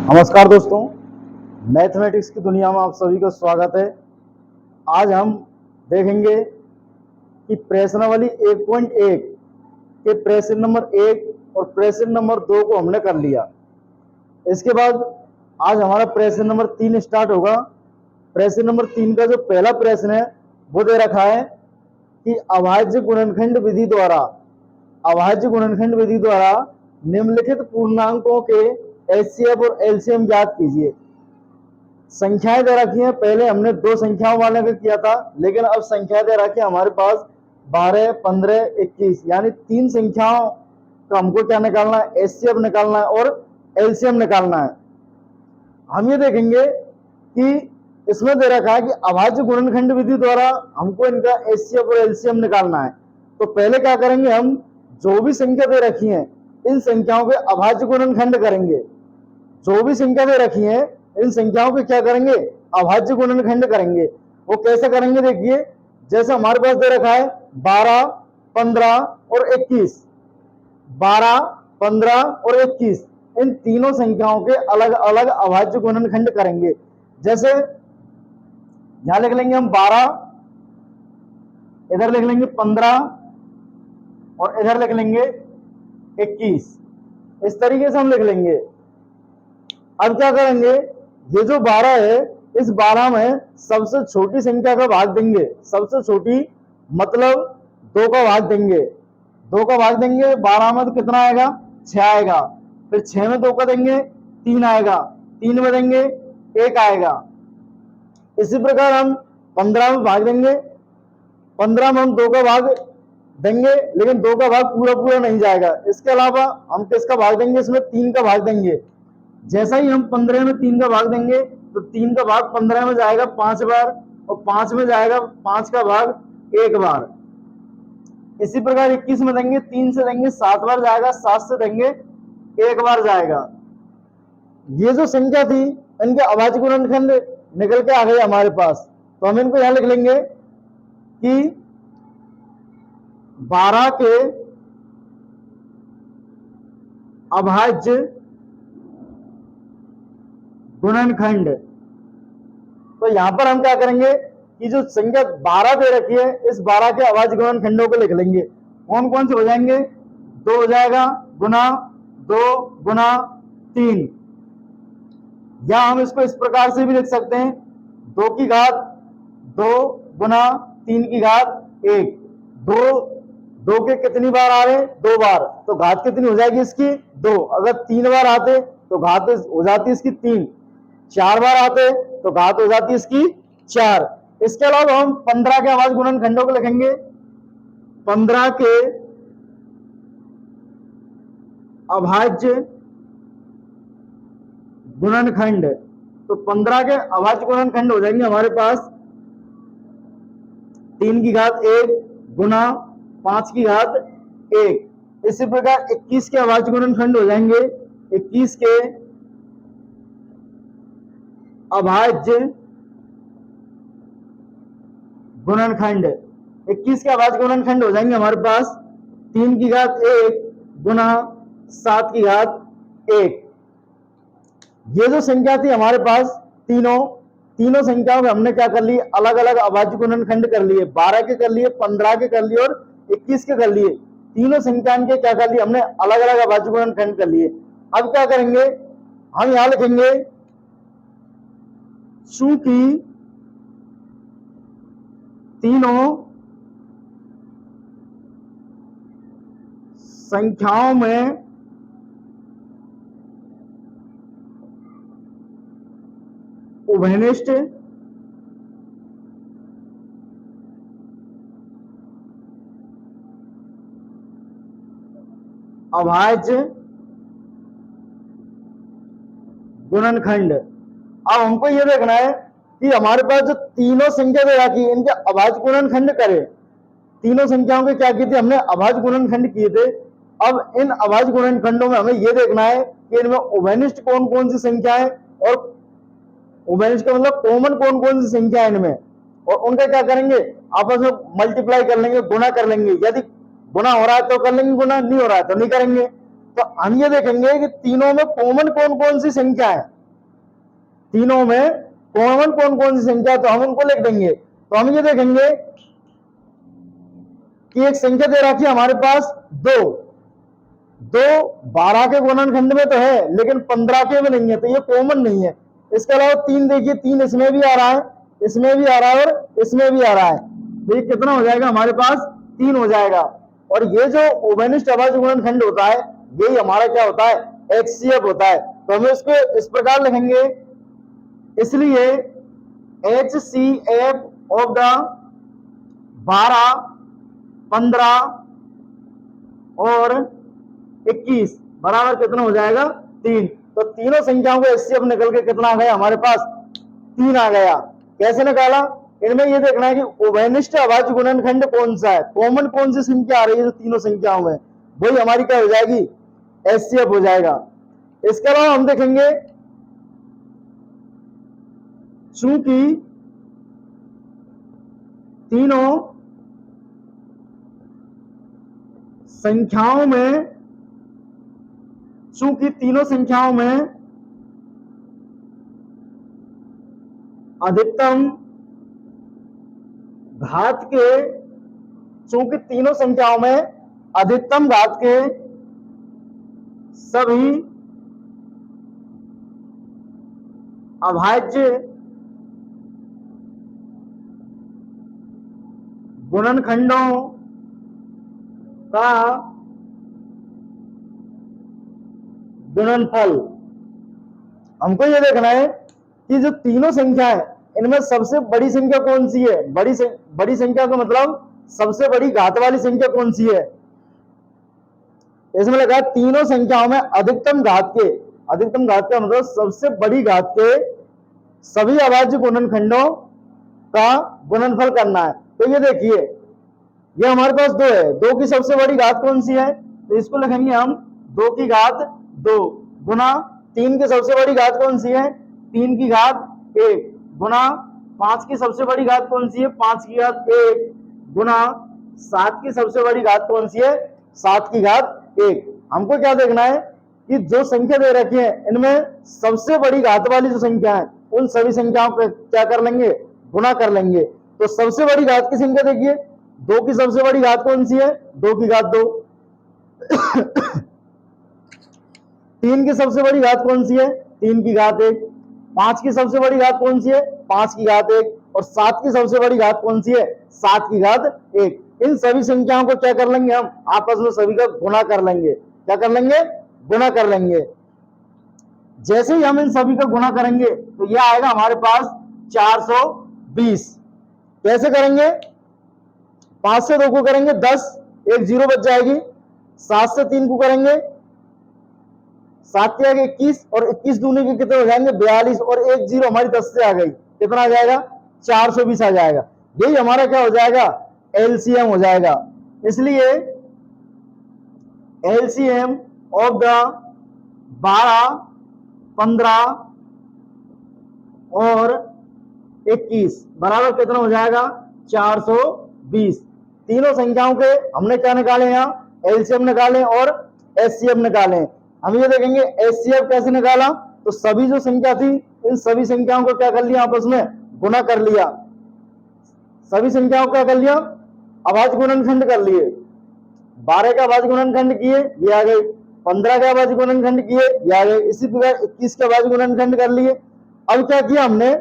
नमस्कार दोस्तों, मैथमेटिक्स की दुनिया में आप सभी का स्वागत है। आज हम देखेंगे कि प्रश्नावली 1.1 के प्रश्न नंबर 1 और प्रश्न नंबर 2 को हमने कर लिया। इसके बाद आज हमारा प्रश्न नंबर 3 स्टार्ट होगा। प्रश्न नंबर 3 का जो पहला प्रश्न है वो दे रखा है कि अभाज्य गुणनखंड विधि द्वारा निम्नलिखित पूर्णांकों के एचसीएफ और एलसीएम ज्ञात कीजिए। संख्याएं दे रखी हैं, पहले हमने दो संख्याओं वाले का किया था, लेकिन अब संख्या दे रखी है हमारे पास 12, 15, 21, यानी तीन संख्याओं का हमको क्या निकालना है, एचसीएफ निकालना है और एलसीएम निकालना है। हम ये देखेंगे कि इसमें दे रखा है कि अभाज्य गुणनखंड विधि द्वारा हमको इनका एचसीएफ और एलसीएम निकालना है। तो पहले क्या करेंगे, हम जो भी संख्या दे रखी है इन संख्याओं के अभाज्य गुणनखंड करेंगे। जो भी संख्या दे रखी है इन संख्याओं के क्या करेंगे, अभाज्य गुणनखंड करेंगे। वो कैसे करेंगे, देखिए जैसे हमारे पास दे रखा है 12, 15 और 21, 12, 15 और 21, इन तीनों संख्याओं के अलग अलग अभाज्य गुणनखंड करेंगे। जैसे यहां लिख लेंगे हम 12, इधर लिख लेंगे 15 और इधर लिख लेंगे 21, इस तरीके से हम लिख लेंगे। अब क्या करेंगे, ये जो 12 है इस 12 में सबसे छोटी संख्या का भाग देंगे। सबसे छोटी मतलब 2 का भाग देंगे। 2 का भाग देंगे 12 में तो कितना आएगा, 6 आएगा। फिर 6 में 2 का देंगे 3 आएगा। 3 में देंगे 1 आएगा। इसी प्रकार हम 15 में भाग देंगे। 15 में हम 2 का भाग देंगे, लेकिन 2 का भाग पूरा पूरा नहीं जाएगा। इसके अलावा हम किसका भाग देंगे, इसमें 3 का भाग देंगे। जैसा ही हम 15 में 3 का भाग देंगे तो 3 का भाग 15 में जाएगा 5 बार और 5 में जाएगा 5 का भाग 1 बार। इसी प्रकार 21 में देंगे 3 से देंगे 7 बार जाएगा, 7 से देंगे 1 बार जाएगा। ये जो संख्या थी इनके अभाज्य गुणनखंड निकल के आ गए हमारे पास। तो हम इनको यहां लिख लेंगे कि 12 के अभाज्य गुणनखंड। तो यहां पर हम क्या करेंगे कि जो संख्या 12 दे रखी है इस 12 के अभाज्य गुणनखंडों को लिख लेंगे। कौन कौन से हो जाएंगे, 2 हो जाएगा गुना 2 गुना 3, या हम इसको इस प्रकार से भी लिख सकते हैं 2 की घात 2 गुना 3 की घात 1। 2 के कितनी बार आ रहे, 2 बार, तो घात कितनी हो जाएगी इसकी 2। अगर 3 बार आते तो घात हो जाती इसकी 3। 4 बार आते तो घात हो जाती इसकी 4। इसके अलावा हम 15 के अभाज्य गुणनखंडों को लिखेंगे। 15 के अभाज्य गुणनखंड, तो 15 के अभाज्य गुणनखंड हो जाएंगे हमारे पास 3 की घात 1 गुना 5 की घात 1। इसी प्रकार 21 के अभाज्य गुणनखंड हो जाएंगे 21 के अभाज्य गुणनखंड। 21 के अभाज्य गुणनखंड हो जाएंगे हमारे पास 3 की घात 1 गुना 7 की घात 1। ये जो संख्या थी हमारे पास तीनों संख्याओं में हमने क्या कर लिए, अलग अलग अभाज्य गुणनखंड कर लिए। 12 के कर लिए, 15 के कर लिए और 21 के कर लिए। तीनों संख्याओं के क्या कर लिए हमने, अलग अलग अभाज्य गुणनखंड कर लिए। अब क्या करेंगे, हम यहां लिखेंगे चूंकि तीनों संख्याओं में उभयनिष्ठ अभाज्य गुणनखंड। अब हमको यह देखना है कि हमारे पास जो तीनों संख्या दे रखी है इनके अभाज्य गुणनखंड करें। तीनों संख्याओं के क्या किए थे हमने, अभाज्य गुणनखंड किए थे। अब इन अभाज्य गुणनखंडों में हमें यह देखना है कि इनमें उभयनिष्ठ कौन कौन सी संख्या है और उभयनिष्ठ का मतलब कॉमन कौन कौन सी संख्या है इनमें, और उनका क्या करेंगे, आपस में मल्टीप्लाई कर लेंगे, गुणा कर लेंगे। यदि गुणा हो रहा है तो कर लेंगे गुणा, नहीं हो रहा है तो नहीं करेंगे। तो हम ये देखेंगे कि तीनों में कॉमन कौन कौन सी संख्या है। तीनों में कॉमन कौन कौन सी संख्या है, तो हम उनको लिख देंगे। तो हम ये देखेंगे कि एक संख्या दे रखी है हमारे पास 2, 12 के गुणनखंड में तो है लेकिन 15 के में नहीं है, तो ये कॉमन नहीं है। इसके अलावा 3 देखिए, 3 इसमें भी आ रहा है, इसमें भी आ रहा है और इसमें भी आ रहा है, तो ये कितना हो जाएगा हमारे पास 3 हो जाएगा। और ये जो उभयनिष्ठ अभाज्य गुणनखंड होता है यही हमारा क्या होता है, HCF होता है। तो हम इसको इस प्रकार लिखेंगे, इसलिए HCF ऑफ द 12, 15 और 21 बराबर कितना हो जाएगा, 3। तो तीनों संख्याओं को HCF निकल के कितना आ गया हमारे पास, 3 आ गया। कैसे निकाला, इनमें ये देखना है कि उभयनिष्ठ अभाज्य गुणनखंड कौन सा है, कॉमन कौन सी संख्या आ रही है जो तीनों संख्याओं में, वही हमारी क्या हो जाएगी, HCF हो जाएगा। इसके अलावा हम देखेंगे चूंकि तीनों संख्याओं में अधिकतम घात के, चूंकि तीनों संख्याओं में अधिकतम घात के सभी अभाज्य गुणनखंडों का गुणनफल, हमको ये देखना है कि जो तीनों संख्या है इनमें सबसे बड़ी संख्या कौन सी है, बड़ी संख्या का मतलब सबसे बड़ी घात वाली संख्या कौन सी है। इसमें लगा तीनों संख्याओं में अधिकतम घात का मतलब सबसे बड़ी घात के सभी अभाज्य गुणनखंडों का गुणनफल करना है। तो ये देखिए, ये हमारे पास 2 है, 2 की सबसे बड़ी घात कौन सी है, तो इसको लिखेंगे हम 2 की घात 2 गुना 3 की सबसे बड़ी घात कौन सी है, 3 की घात 1 गुना 5 की सबसे बड़ी घात कौन सी है, 5 की घात 1 गुना 7 की सबसे बड़ी घात कौन सी है, 7 की घात 1। हमको क्या देखना है कि जो संख्या दे रखी है इनमें सबसे बड़ी घात वाली जो संख्या है उन सभी संख्याओं को क्या कर लेंगे, गुना कर लेंगे। तो सबसे बड़ी घात की संख्या देखिए, 2 की सबसे बड़ी घात कौन सी है, 2 की घात 2 3 की सबसे बड़ी घात कौन सी है, 3 की घात 1 5 की सबसे बड़ी घात कौन सी है, 5 की घात 1 और 7 की सबसे बड़ी घात कौन सी है, 7 की घात 1। इन सभी संख्याओं को क्या कर लेंगे, हम आपस में सभी का गुणा कर लेंगे। क्या कर लेंगे, गुणा कर लेंगे। जैसे ही हम इन सभी का गुणा करेंगे तो यह आएगा हमारे पास 420। कैसे करेंगे, 5 से 2 को करेंगे 10, एक 0 बच जाएगी। 7 से 3 को करेंगे 7 के आगे 21 और 21 दूनी के कितने हो जाएंगे, 42 और एक 0 हमारी 10 से आ गई, कितना आ जाएगा, 420 आ जाएगा। यही हमारा क्या हो जाएगा, LCM हो जाएगा। इसलिए LCM ऑफ द 12, 15 और 21 बराबर कितना हो जाएगा, 420। तीनों संख्याओं के हमने क्या निकाले, यहाँ LCM निकाले और HCF निकाले। हम ये देखेंगे HCF कैसे निकाला, तो सभी जो संख्या थी इन सभी संख्याओं को क्या कर लिया, आपस में गुना कर लिया। सभी संख्याओं को क्या कर लिया, अभाज्य गुणनखंड कर लिए। 12 का अभाज्य गुणनखंड किए, ये आ गए। 15 का अभाज्य गुणनखंड किए, ये आ गए। इसी प्रकार 21 का अभाज्य गुणनखंड कर लिए। अब क्या किया हमने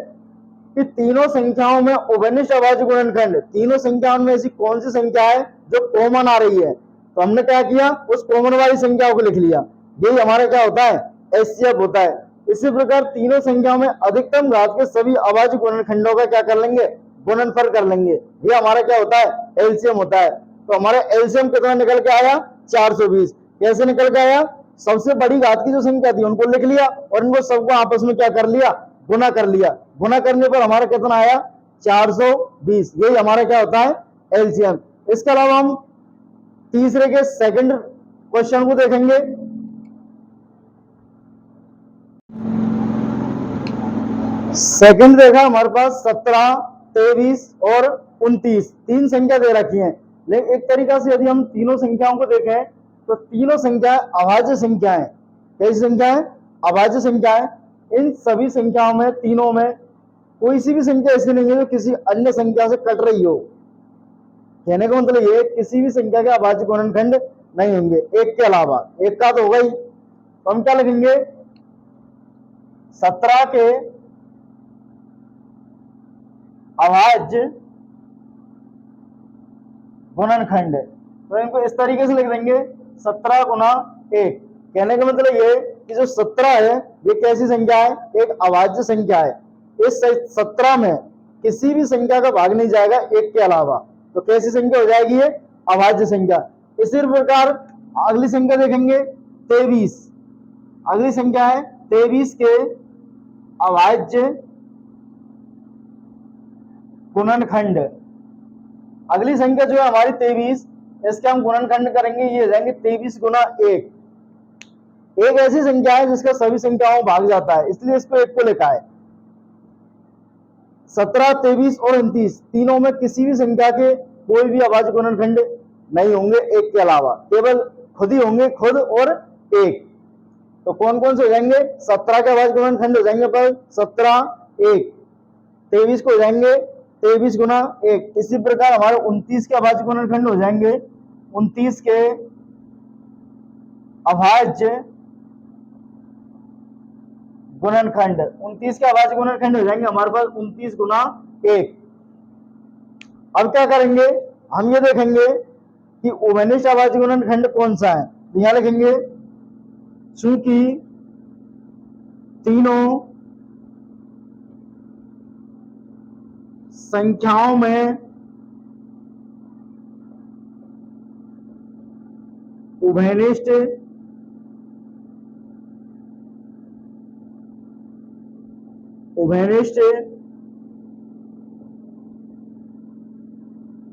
कि तीनों संख्याओं में उभयनिष्ठ अभाज्य गुणनखंड, तीनों संख्याओं में ऐसी कौन सी संख्या है जो कॉमन आ रही है, तो हमने क्या किया, उस कॉमन वाली संख्याओं को लिख लिया। यही हमारा क्या होता है, HCF होता है। इसी प्रकार तीनों संख्याओं में अधिकतम घात के सभी अभाज्य गुणनखंडों का क्या कर लेंगे, गुणनफल कर लेंगे। ये हमारा क्या होता है, LCM होता है। तो हमारा LCM कितना निकल के आया, 420। कैसे निकल के आया, सबसे बड़ी घात की जो संख्या थी उनको लिख लिया और इनको सबको आपस में क्या कर लिया, गुना कर लिया। गुना करने पर हमारा कितना आया, 420। यही हमारा क्या होता है, LCM। इसके अलावा हम तीसरे के सेकंड क्वेश्चन को देखेंगे। सेकंड देखा हमारे पास 17, 23 और 29 तीन संख्या दे रखी हैं। लेकिन एक तरीका से यदि हम तीनों संख्याओं को देखें तो तीनों संख्या अभाज्य संख्या है। कैसी संख्या है, अभाज्य संख्या है। इन सभी संख्याओं में, तीनों में कोई सी भी संख्या ऐसी नहीं है जो किसी अन्य संख्या से कट रही हो। कहने का मतलब ये, किसी भी संख्या के अभाज्य गुणनखंड नहीं होंगे एक के अलावा। एक का तो होगा ही, तो हम क्या लिखेंगे, 17 के अभाज्य गुणनखंड, तो इनको इस तरीके से लिख देंगे 17 गुना 1। कहने का मतलब ये कि जो 17 है ये कैसी संख्या है, एक अभाज्य संख्या है। इस 17 में किसी भी संख्या का भाग नहीं जाएगा एक के अलावा, तो कैसी संख्या हो जाएगी ये, अभाज्य संख्या। इसी प्रकार अगली संख्या देखेंगे 23। अगली संख्या है 23 के अभाज्य गुणनखंड। अगली संख्या जो है हमारी 23, इसके हम गुणनखंड करेंगे, ये हो जाएंगे 23 गुना 1। एक ऐसी संख्या है जिसका सभी संख्याओं में भाग जाता है, इसलिए इसको एक को लिखा है। 17, 23 और 29 तीनों में किसी भी संख्या के कोई भी अभाज्य गुणनखंड नहीं होंगे एक के अलावा, केवल खुद ही होंगे, खुद और एक। तो कौन कौन से हो जाएंगे, 17 के अभाज्य गुणनखंड हो जाएंगे पर 17 1, 23 को हो जाएंगे 23 गुना 1। इसी प्रकार हमारे 29 के अभाज्य गुणनखंड हो जाएंगे 29 के अभाज्य गुणनखंड। 29 के अभाज्य गुणनखंड हो जाएंगे हमारे पास 29 गुना 1। अब क्या करेंगे, हम ये देखेंगे कि उभयनिष्ठ अभाज्य गुणनखंड कौन सा है। यहां लिखेंगे चूंकि तीनों संख्याओं में उभयनिष्ठ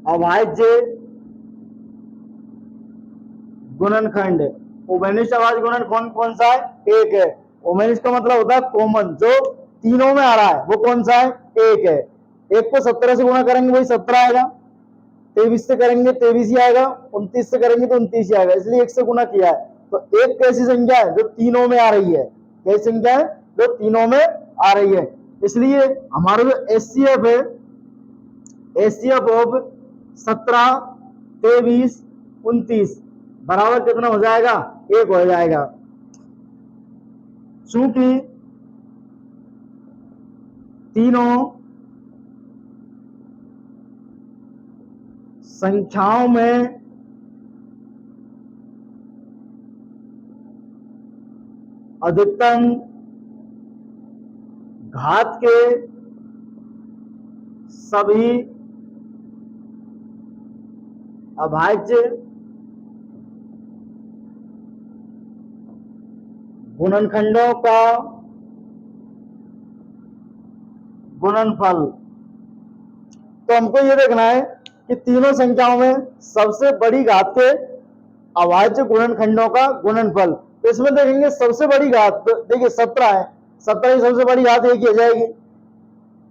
अभाज्य गुणनखंड। उभयनिष्ठ अभाज्य गुणनखंड कौन कौन सा है, एक है। उभयनिष्ठ का मतलब होता है कॉमन, जो तीनों में आ रहा है वो कौन सा है, एक है। एक को 17 से गुणा करेंगे वही 17 आएगा, 23 से करेंगे 23 ही आएगा, 29 से करेंगे तो 29 ही आएगा, इसलिए एक से गुणा किया है। तो एक कैसी संख्या है जो तीनों में आ रही है, कैसी संख्या है जो तीनों में आ रही है। इसलिए हमारा जो एचसीएफ है, एचसीएफ ऑफ 17, 23, 29 बराबर कितना हो जाएगा, एक हो जाएगा। चूंकि तीनों संख्याओं में अधिकतम घात के सभी अभाज्य गुणनखंडों का गुणनफल। तो हमको ये देखना है कि तीनों संख्याओं में सबसे बड़ी घात के अभाज्य गुणनखंडों का गुणनफल। तो इसमें देखेंगे सबसे बड़ी घात, देखिए 17 है, 17 की सबसे बड़ी घात एक ही हो जाएगी।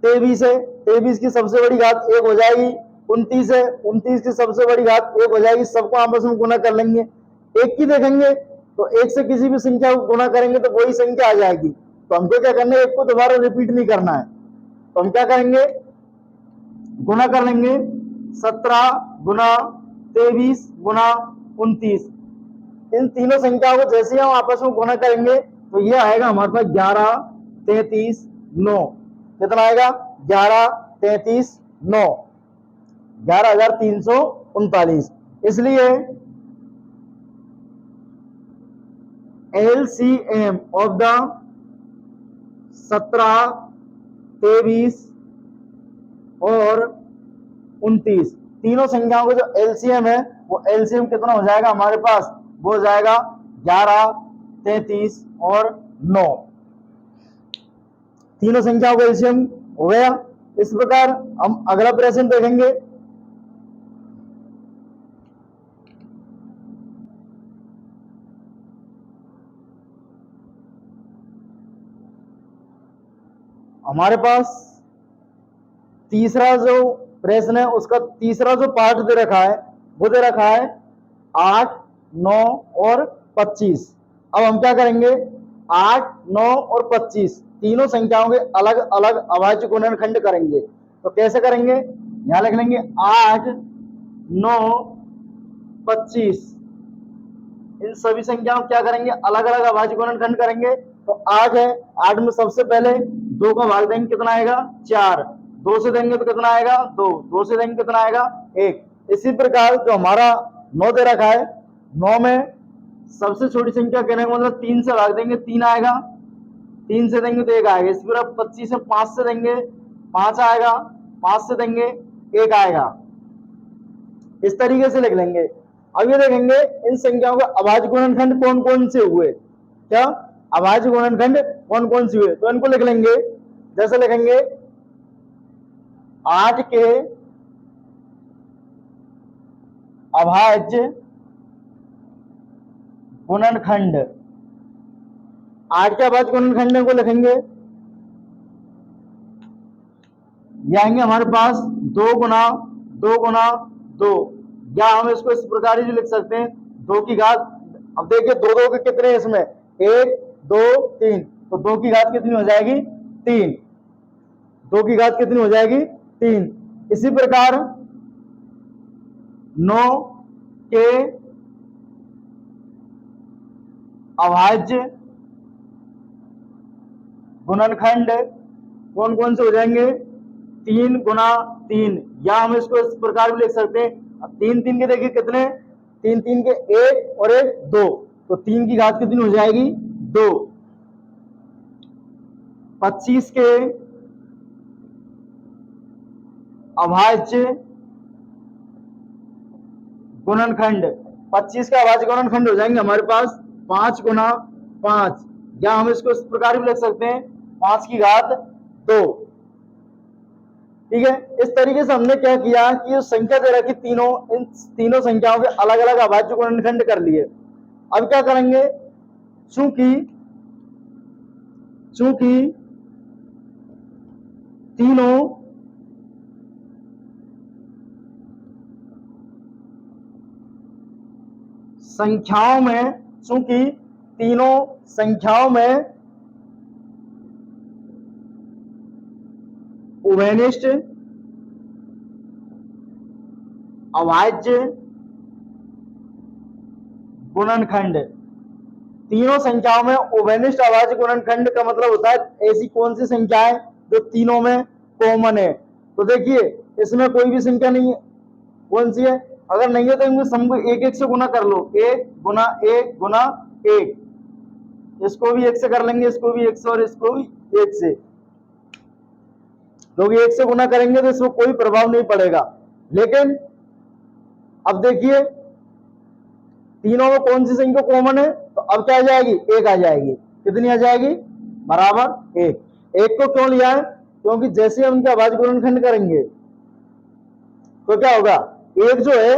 23 है, 23 की सबसे बड़ी घात एक हो जाएगी। 29 है, 29 की सबसे बड़ी घात एक हो जाएगी। सबको आपस में गुणा कर लेंगे। एक की देखेंगे तो एक से किसी भी संख्या को गुणा करेंगे तो वही संख्या आ जाएगी। तो हमको क्या करना है, एक को दोबारा रिपीट नहीं करना है। तो हम क्या करेंगे, गुणा कर लेंगे 17 गुना 23 गुना 29। इन तीनों संख्याओं को जैसे हम आपस में गुणा करेंगे तो ये आएगा हमारे पास 11, 33, 9। कितना आएगा, 11, 33, 9, 11,339। इसलिए LCM ऑफ द 17, 23 और 29 तीनों संख्याओं का जो एलसीएम है वो एलसीएम कितना हो जाएगा हमारे पास, वो हो जाएगा 11, 33 और 9। तीनों संख्याओं का एलसीएम हो गया। इस प्रकार हम अगला प्रश्न देखेंगे। हमारे पास तीसरा जो प्रश्न है उसका तीसरा जो पार्ट दे रखा है वो दे रखा है 8, 9 और 25। अब हम क्या करेंगे, 8, 9 और 25 तीनों संख्याओं के अलग अलग अभाज्य गुणनखंड करेंगे। तो कैसे करेंगे, यहां लिख लेंगे 8, 9, 25, इन सभी संख्याओं क्या करेंगे, अलग अलग अभाज्य गुणनखंड करेंगे। तो 8 है, 8 में सबसे पहले 2 का भाग देंगे, कितना आएगा 4, 2 से देंगे तो कितना आएगा 2, 2 से देंगे कितना आएगा 1। इसी प्रकार जो हमारा 9 दे रखा है, 9 में सबसे छोटी संख्या कहने का मतलब 3 से भाग देंगे 3 आएगा, 3 से देंगे तो 1 आएगा। इसी प्रकार 25 में 5 से देंगे 5 आएगा, 5 से देंगे 1 आएगा। इस तरीके से लिख लेंगे। अब ये देखेंगे इन संख्याओं के अभाज्य गुणनखंड कौन कौन से हुए, क्या अभाज्य गुणनखंड कौन कौन से हुए, तो इनको लिख लेंगे। जैसे लिखेंगे 8 के अभाज्य गुणनखंड, 8 के अभाज्य गुणनखंड को लिखेंगे, ये आएंगे हमारे पास 2 गुना 2 गुना 2, या हम इसको इस प्रकार ही लिख सकते हैं 2 की घात। अब देखिए 2 2 के कितने हैं इसमें, 1 2 3, तो 2 की घात कितनी हो जाएगी 3, 2 की घात कितनी हो जाएगी 3। इसी प्रकार 9 के अभाज्य गुणनखंड कौन कौन से हो जाएंगे, 3 गुना 3, या हम इसको इस प्रकार भी लिख सकते हैं, 3 3 के देखिए कितने, 3 3 के 1 और 1 2, तो 3 की घात कितनी हो जाएगी 2। 25 के अभाज्य गुणनखंड, 25 का अभाज्य गुणनखंड हो जाएंगे हमारे पास 5 गुना 5, या हम इसको इस प्रकार भी लिख सकते हैं 5 की घात 2। ठीक है, इस तरीके से हमने क्या किया कि संख्या दे रखी तीनों, इन तीनों संख्याओं के अलग अलग अभाज्य गुणनखंड कर लिए। अब क्या करेंगे, चूंकि तीनों संख्याओं में उभयनिष्ठ अभाज्य गुणनखंड, तीनों संख्याओं में उभयनिष्ठ अभाज्य गुणनखंड का मतलब होता है ऐसी कौन सी संख्या है जो तीनों में कॉमन है। तो देखिए इसमें कोई भी संख्या नहीं है, कौन सी है, अगर नहीं है तो इनको सबको 1 1 से गुना कर लो, 1 गुना 1 गुना 1, इसको भी 1 से कर लेंगे, इसको भी 1 से और इसको भी 1 से, क्योंकि 1 से गुना करेंगे तो इसको कोई प्रभाव नहीं पड़ेगा। लेकिन अब देखिए तीनों में कौन सी संख्या कॉमन है, तो अब क्या आ जाएगी 1 आ जाएगी, कितनी आ जाएगी बराबर 1। 1 को क्यों लिया है, क्योंकि जैसे हम इनका अभाज्य गुणनखंड करेंगे तो क्या होगा, 1 जो है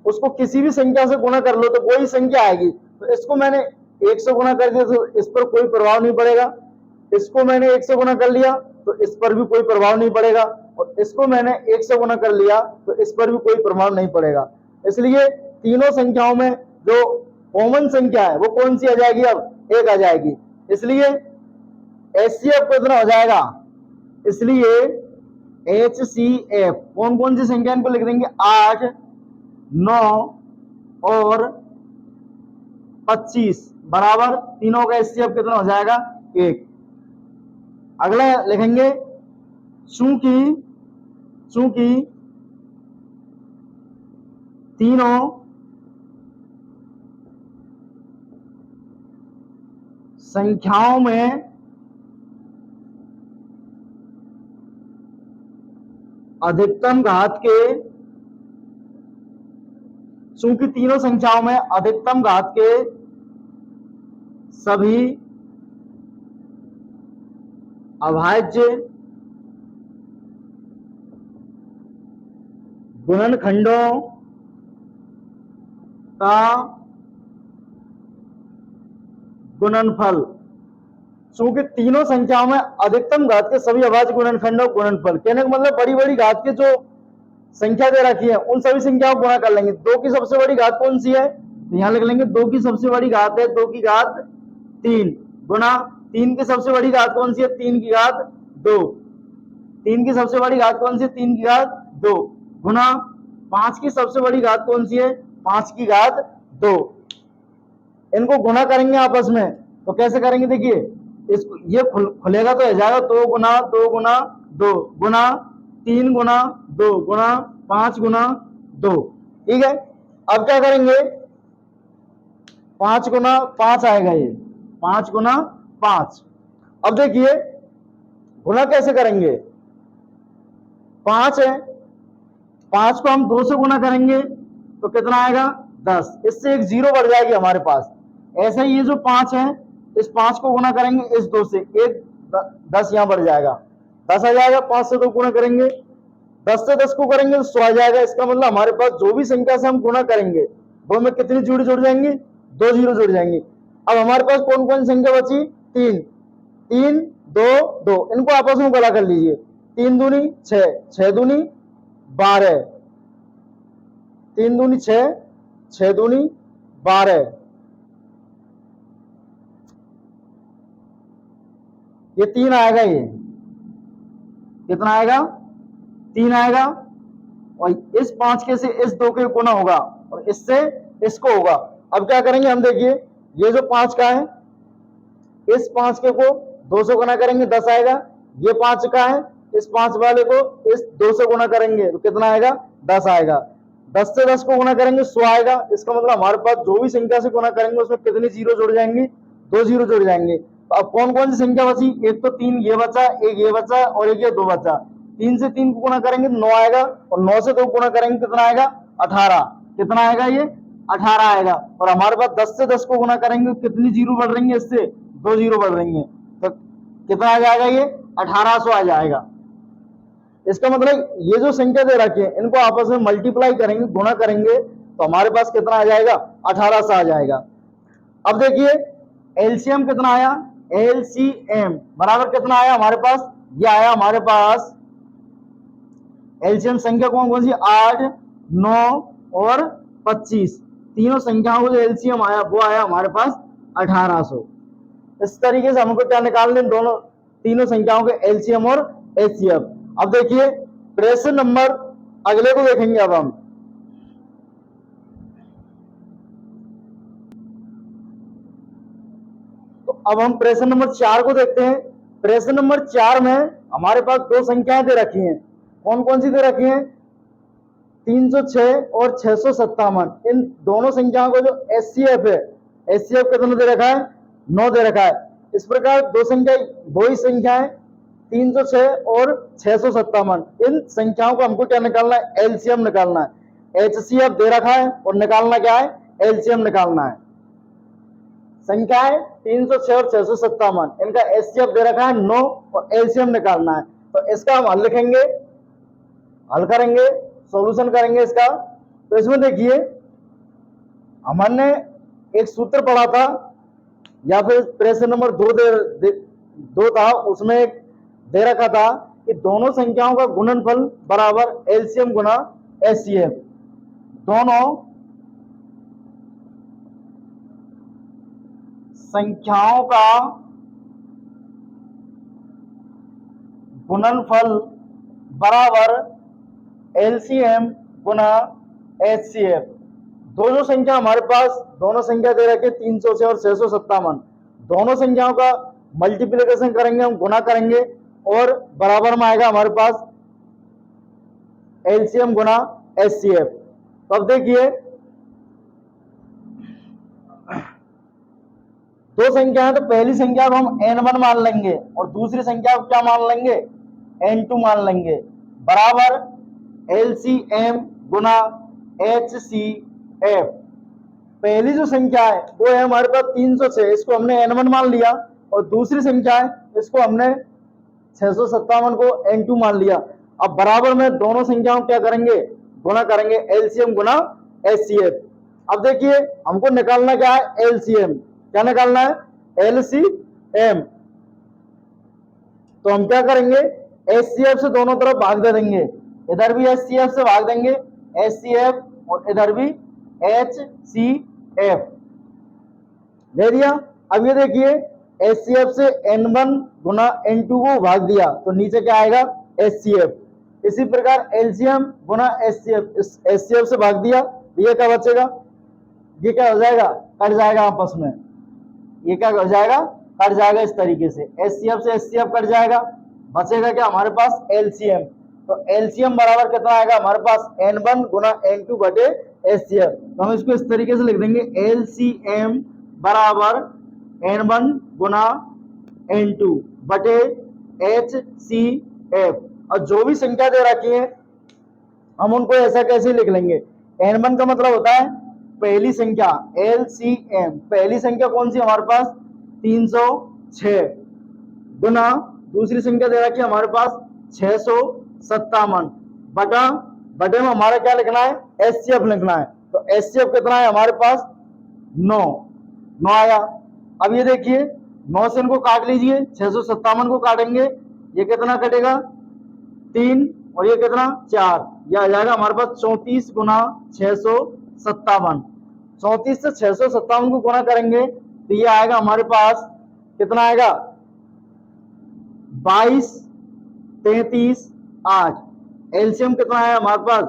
उसको किसी भी संख्या से गुना कर लो तो कोई संख्या आएगी, तो इसको मैंने 1 से गुना कर दिया तो इस पर कोई प्रभाव नहीं पड़ेगा, इसको मैंने 1 से गुना कर लिया तो इस पर भी कोई प्रभाव नहीं पड़ेगा, और इसको मैंने 1 से गुना कर लिया तो इस पर भी कोई प्रभाव नहीं पड़ेगा। इसलिए तीनों संख्याओं में जो कॉमन संख्या है वो कौन सी आ जाएगी, अब 1 आ जाएगी। इसलिए HCF कितना हो जाएगा, इसलिए HCF कौन कौन सी संख्या इनको लिख देंगे 8, 9 और 25 बराबर, तीनों का HCF कितना हो जाएगा 1। अगला लिखेंगे चूंकि तीनों संख्याओं में अधिकतम घात के, चूंकि तीनों संख्याओं में अधिकतम घात के सभी अभाज्य गुणनखंडों का गुणनफल, चूंकि तीनों संख्याओं में अधिकतम घात के सभी अभाज्य गुणनखंडों गुणनफल, कहने का मतलब बड़ी बड़ी घात के जो संख्या दे रखी है उन सभी संख्याओं को गुणा कर लेंगे। 2 की सबसे बड़ी घात कौन सी है, तो यहां लिख लेंगे 2 की सबसे बड़ी घात है 2 की घात 3 गुना 3 की सबसे बड़ी घात कौन सी है? 3 की घात 2। 3 की सबसे बड़ी घात कौन सी है? 3 की घात 2 गुना 5 की सबसे बड़ी घात कौन सी है? 5 की घात 2। इनको गुना करेंगे आपस में, तो कैसे करेंगे? देखिए इसको, ये खुलेगा तो हो जाएगा 2 गुना 2 गुना 2 गुना 3 गुना 2 गुना 5 गुना 2। ठीक है, अब क्या करेंगे? 5 गुना 5 आएगा, ये 5 गुना 5। अब देखिए गुना कैसे करेंगे? 5 है, 5 को हम 2 से गुना करेंगे तो कितना आएगा? 10। इससे एक जीरो बढ़ जाएगी हमारे पास। ऐसे ही ये जो 5 है, इस 5 को गुना करेंगे इस 2 से, एक 10 यहां बढ़ जाएगा, 10 आ जाएगा। 5 से 2 गुना करेंगे, 10 से 10 को करेंगे तो 100 आ जाएगा। इसका मतलब हमारे पास जो भी संख्या से हम गुना करेंगे, दो में कितनी जोड़ी जुड़ जाएंगी? 2 जीरो जुड़ जाएंगी। अब हमारे पास कौन कौन संख्या बची? 3 3 2 2। इनको आपस में गुणा कर लीजिए। 3 दूनी 6, 6 दूनी 12, 3 दूनी 6, 6 दूनी 12। ये 3 आएगा, ये कितना आएगा? 3 आएगा। और इस 5 के से इस 2 के गुना होगा और इससे इसको होगा। अब क्या करेंगे हम? देखिए ये जो 5 का है, इस 5 के को 2 से गुना करेंगे 10 आएगा। ये 5 का है, इस 5 वाले को इस 2 से गुना करेंगे तो कितना आएगा? 10 आएगा। 10 से 10 को गुना करेंगे 100 आएगा। इसका मतलब हमारे पास जो भी संख्या से गुना करेंगे उसमें कितनी जीरो जुड़ जाएंगी? 2 जीरो जुड़ जाएंगे। तो अब कौन कौन सी संख्या बची? एक तो 3 ये बचा, एक ये बचा और एक ये 2 बचा। 3 से 3 को गुना करेंगे 9 आएगा और 9 से 2 गुना करेंगे कितना आएगा? 18। कितना आएगा? ये 18 आएगा। और हमारे पास 10 से 10 को गुना करेंगे कितनी जीरो बढ़ रही है? इससे 2 जीरो बढ़ रही है। तो कितना आ जाएगा? ये 1800 आ जाएगा। इसका मतलब ये जो संख्या दे रखी है इनको आपस में मल्टीप्लाई करेंगे, गुणा करेंगे तो हमारे पास कितना आ जाएगा? 1800 आ जाएगा। अब देखिए एलसीएम कितना आया? एलसीएम बराबर कितना आया हमारे पास? ये आया हमारे पास एलसीएम संख्या कौन कौन सी? 8 9 और 25। तीनों संख्याओं को जो एलसीएम आया वो आया हमारे पास 1800। इस तरीके से हमको क्या निकालने? दोनों तीनों संख्याओं के एलसीएम और एचसीएफ। अब देखिए प्रश्न नंबर अगले को देखेंगे। अब हम अब हम प्रश्न नंबर 4 को देखते हैं। प्रश्न नंबर 4 में हमारे पास दो संख्याएं दे रखी हैं। कौन कौन सी दे रखी हैं? 306 और 657। इन दोनों संख्याओं को जो एचसीएफ है, एचसीएफ कितना दे रखा है? 9 दे रखा है। इस प्रकार दो ही संख्याएं 306 और 657, इन संख्याओं को हमको क्या निकालना है? एलसीएम निकालना है। एचसीएफ दे रखा है और निकालना क्या है? एलसीएम निकालना है। संख्याएं 306 और 657, इनका एचसीएफ दे रखा है 9 और एलसीएम निकालना है। तो इसका हम हल लिखेंगे, हल करेंगे, सॉल्यूशन करेंगे इसका। तो इसमें देखिए हमने एक सूत्र पढ़ा था, या फिर प्रश्न नंबर 2 था, उसमें एक दे रखा था कि दोनों संख्याओं का गुणनफल बराबर एलसीएम गुना एचसीएफ। दोनों संख्याओं का गुणनफल बराबर एलसीएम गुना एचसीएफ। जो संख्या हमारे पास दोनों संख्या दे रखे 306 और 657, दोनों संख्याओं का मल्टीप्लिकेशन करेंगे, हम गुणा करेंगे और बराबर में आएगा हमारे पास एलसीएम गुना एचसीएफ। तो अब देखिए दो संख्या है, तो पहली संख्या को हम n1 मान लेंगे और दूसरी संख्या को क्या मान लेंगे? n2 मान लेंगे, बराबर एलसीएम गुना एचसीएफ। पहली जो संख्या है वो है हमारे पास 306, इसको हमने n1 मान लिया, और दूसरी संख्या है इसको हमने 657 को n2 मान लिया। अब बराबर में दोनों संख्याओं क्या करेंगे? गुणा करेंगे, एलसीएम गुना एचसीएफ। अब देखिए हमको निकालना क्या है? एलसीएम। क्या निकालना है? एलसीएम। तो हम क्या करेंगे? एचसीएफ से दोनों तरफ भाग दे देंगे, इधर भी एचसीएफ से भाग देंगे, एचसीएफ, और इधर भी एचसीएफ दे दिया। अब ये देखिए HCF से N1 गुना N2 को भाग दिया तो नीचे क्या आएगा HCF। इसी प्रकार LCM गुना HCF से भाग दिया, ये क्या बचेगा, ये क्या हो जाएगा, कट जाएगा आपस में, ये क्या हो जाएगा, कट जाएगा इस तरीके से, HCF से HCF कट जाएगा, बचेगा क्या हमारे पास LCM। तो LCM बराबर कितना आएगा हमारे पास N1 गुना N2 बटे HCF। तो हम इसको इस तरीके से लिख देंगे LCM बराबर N1 गुना N2 बटे HCF। और जो भी संख्या दे रखी है हम उनको ऐसा कैसे लिख लेंगे, N1 का मतलब होता है पहली संख्या, LCM पहली संख्या कौन सी हमारे पास 306 गुना दूसरी संख्या दे रखी है हमारे पास 657 बटा बटे में हमारा क्या लिखना है HCF लिखना है। तो HCF कितना है हमारे पास 9 आया। अब ये देखिए 9 से इनको काट लीजिए, 657 को काटेंगे, ये कितना कटेगा 3 और ये कितना 4, यह आ जाएगा हमारे पास 34 गुना 657। 34 से 657 को गुना करेंगे तो ये आएगा हमारे पास कितना आएगा 22 33 8। एलसीएम कितना है हमारे पास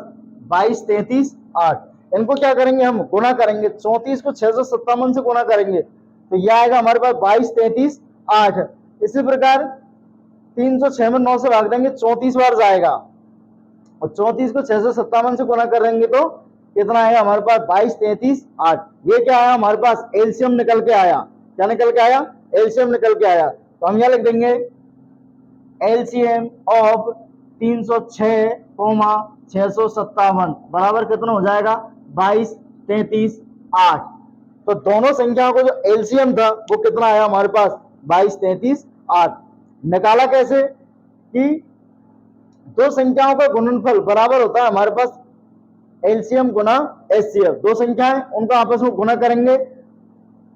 22 33 8। इनको क्या करेंगे हम गुना करेंगे, 34 को 657 से गुना करेंगे तो यह आएगा हमारे पास 22 33 8। इसी प्रकार 306 में 9 से भाग देंगे 34 बार जाएगा और 34 को 657 से गुना करेंगे तो कितना आएगा हमारे पास 22 33 8। ये क्या आया हमारे पास एलसीएम निकल के आया, क्या निकल के आया एलसीएम निकल के आया। तो हम यहां लिख देंगे एलसीएम ऑफ 306,657 बराबर कितना हो जाएगा 22 33 8। तो दोनों संख्याओं को जो एलसीएम था वो कितना आया हमारे पास 22 33 8। निकाला कैसे कि दो संख्याओं का गुणनफल बराबर होता है हमारे पास एलसीएम गुना एचसीएफ। दो संख्याएं उनको आपस में गुणा करेंगे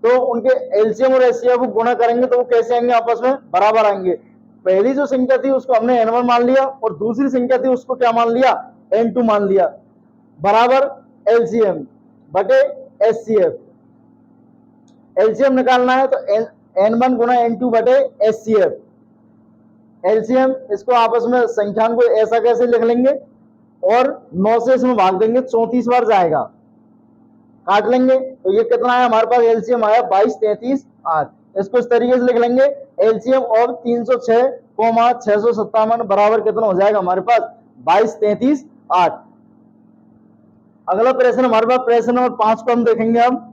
तो उनके एलसीएम और एचसीएफ को गुणा करेंगे तो वो कैसे आएंगे आपस में बराबर आएंगे। पहली जो संख्या थी उसको हमने n1 मान लिया और दूसरी संख्या थी उसको क्या मान लिया n2 मान लिया, बराबर एलसीएम बटे एचसीएफ। एलसीएम निकालना है तो n1 गुना n2 बटे एचसीएफ। एलसीएम इसको आपस में संख्याओं को ऐसा कैसे लिख लेंगे और 9 से इसमें भाग देंगे 34 बार जाएगा, काट लेंगे तो ये कितना है हमारे पास एलसीएम आया 22 33 8। इसको इस तरीके से लिख लेंगे एलसीएम ऑफ 306,657 बराबर कितना हो जाएगा हमारे पास 22 33 8। अगला प्रश्न हमारे पास प्रश्न नंबर 5 को हम देखेंगे। अब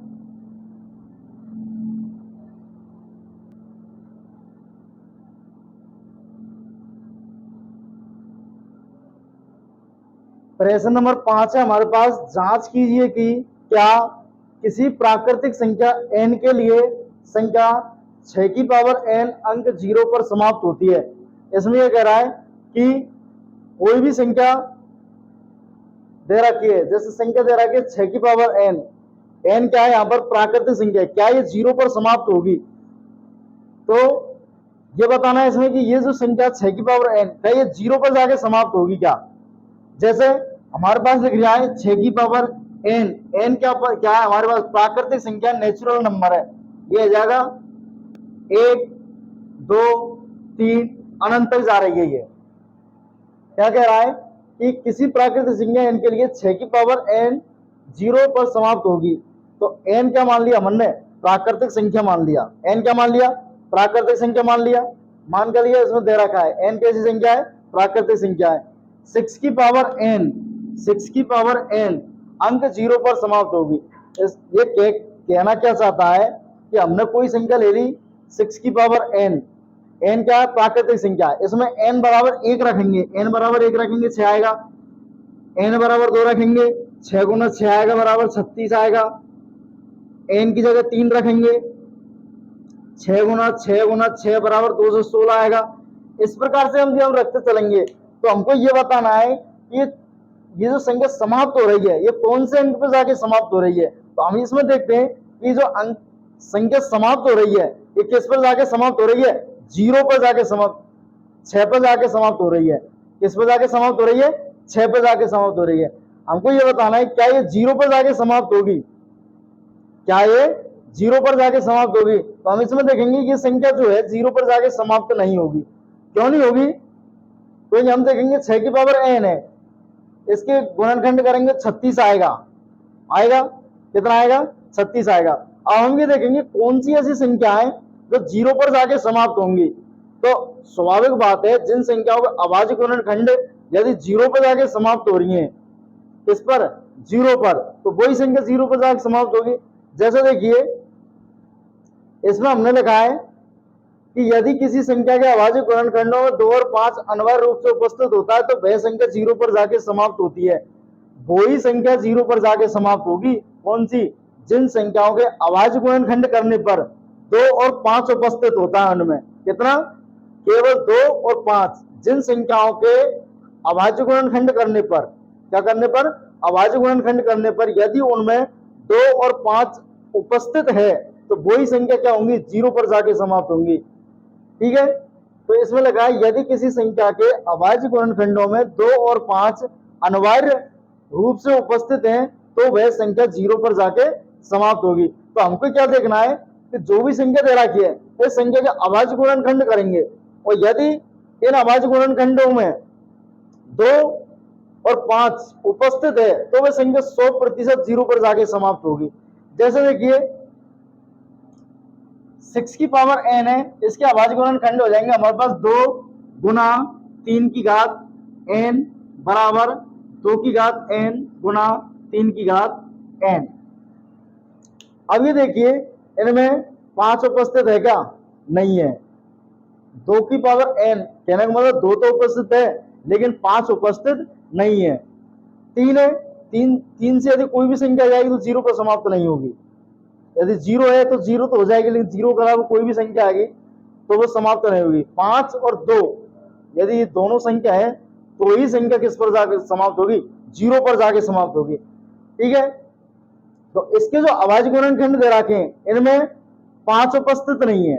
प्रश्न नंबर 5 है हमारे पास, जांच कीजिए कि क्या किसी प्राकृतिक संख्या n के लिए संख्या 6 की पावर n अंक 0 पर समाप्त होती है। इसमें यह कह रहा है कि कोई भी संख्या दे रखी है, जैसे संख्या दे रखी है 6 की पावर n, n क्या है यहाँ पर प्राकृतिक संख्या है, क्या ये 0 पर समाप्त होगी। तो ये बताना है इसमें कि ये जो संख्या 6 की पावर n क्या ये 0 पर जाके समाप्त होगी क्या। जैसे हमारे पास लिख रहा है 6 की पावर n, n क्या है हमारे पास प्राकृतिक संख्या नेचुरल नंबर है, ये आ जाएगा 1 2 3 अनंत तक जा रही है। ये क्या कह रहा है कि किसी प्राकृतिक संख्या n के लिए 6 की पावर n 0 पर समाप्त होगी। तो n क्या मान लिया हमने प्राकृतिक संख्या मान लिया, n क्या मान लिया प्राकृतिक संख्या मान लिया, मान कर लिया इसमें दे रखा है n कैसी संख्या है प्राकृतिक संख्या है। 6 की पावर n अंक 0 पर समाप्त होगी। ये कहना क्या चाहता है कि हमने कोई संख्या ले ली 6 की पावर n क्या है प्राकृतिक संख्या है, इसमें n बराबर 1 रखेंगे, n बराबर 1 रखेंगे 6 आएगा, n बराबर 2 रखेंगे 6 गुना 6 आएगा बराबर 36 आएगा, n की जगह 3 रखेंगे 6 गुना 6 बराबर 216 आएगा। इस प्रकार से हम जब रखते चलेंगे तो हमको ये बताना है कि ये जो संख्या समाप्त हो रही है ये कौन से अंक पे जाके समाप्त हो रही है। तो हम इसमें देखते हैं कि जो अंक संख्या समाप्त हो रही है ये किस पर जाके समाप्त हो रही है 0 पर जाके समाप्त, 6 पर जाके समाप्त हो रही है। किस पर जाके समाप्त हो रही है 6 पर जाके समाप्त हो रही है। हमको ये बताना है क्या ये 0 पर जाके समाप्त होगी, क्या ये जीरो पर जाके समाप्त होगी। तो हम इसमें देखेंगे कि संख्या जो है जीरो पर जाके समाप्त नहीं होगी। क्यों नहीं होगी? तो हम देखेंगे 6 की पावर n है, इसके गुणनखंड करेंगे 36 आएगा। आएगा कितना आएगा? 36 आएगा। अब हम ये देखेंगे कौन सी ऐसी संख्या है जो जीरो पर जाके समाप्त होंगी। तो स्वाभाविक बात है, जिन संख्याओं का अभाज्य गुणनखंड यदि जीरो पर जाके समाप्त हो रही है, किस पर? जीरो पर, तो वही संख्या जीरो पर जाके समाप्त होगी। जैसे देखिए इसमें हमने लिखा है कि यदि किसी संख्या के अभाज्य गुणनखंडों में 2 और 5 अनिवार्य रूप से उपस्थित होता है तो वह संख्या जीरो पर जाके समाप्त होती है। वही संख्या जीरो पर जाके समाप्त होगी। कौन सी? जिन संख्याओं के अभाज्य गुणनखंड करने पर 2 और 5 उपस्थित होता है उनमें। कितना? केवल 2 और 5। जिन संख्याओं के अभाज्य गुणनखंड करने पर, क्या करने पर? अभाज्य गुणनखंड करने पर यदि उनमें 2 और 5 उपस्थित है तो वही संख्या क्या होंगी? जीरो पर जाके समाप्त होंगी। ठीक है, तो इसमें लगा है यदि किसी संख्या के अभाज्य गुणनखंडों में 2 और 5 अनिवार्य रूप से उपस्थित हैं तो वह संख्या जीरो पर जाके समाप्त होगी। तो हमको क्या देखना है कि जो भी संख्या दे रखी है इस संख्या के अभाज्य गुणनखंड करेंगे, और यदि इन अभाज्य गुणनखंडों में 2 और 5 उपस्थित है तो वह संख्या 100% जीरो पर जाके समाप्त होगी। जैसे देखिए 6 की पावर n है, इसके अभाज्य गुणनखंड हो जाएंगे हमारे पास 2 गुना 3 की घात n बराबर 2 की घात n गुना 3 की घात n। अब ये देखिए इनमें 5 उपस्थित है क्या? नहीं है। 2 की पावर n कहने का मतलब 2 तो उपस्थित है लेकिन 5 उपस्थित नहीं है। 3 है, 3 से यदि कोई भी संख्या जाएगी तो जीरो पर समाप्त नहीं होगी। यदि जीरो है तो जीरो तो हो जाएगी, लेकिन जीरो के अलावा कोई भी संख्या आएगी तो वो समाप्त नहीं होगी। 5 और 2 यदि दोनों संख्या है तो वही संख्या किस पर जाकर समाप्त होगी? जीरो पर जाके समाप्त होगी। ठीक है, तो इसके जो अभाज्य गुणनखंड दे रखे हैं इनमें 5 उपस्थित नहीं है।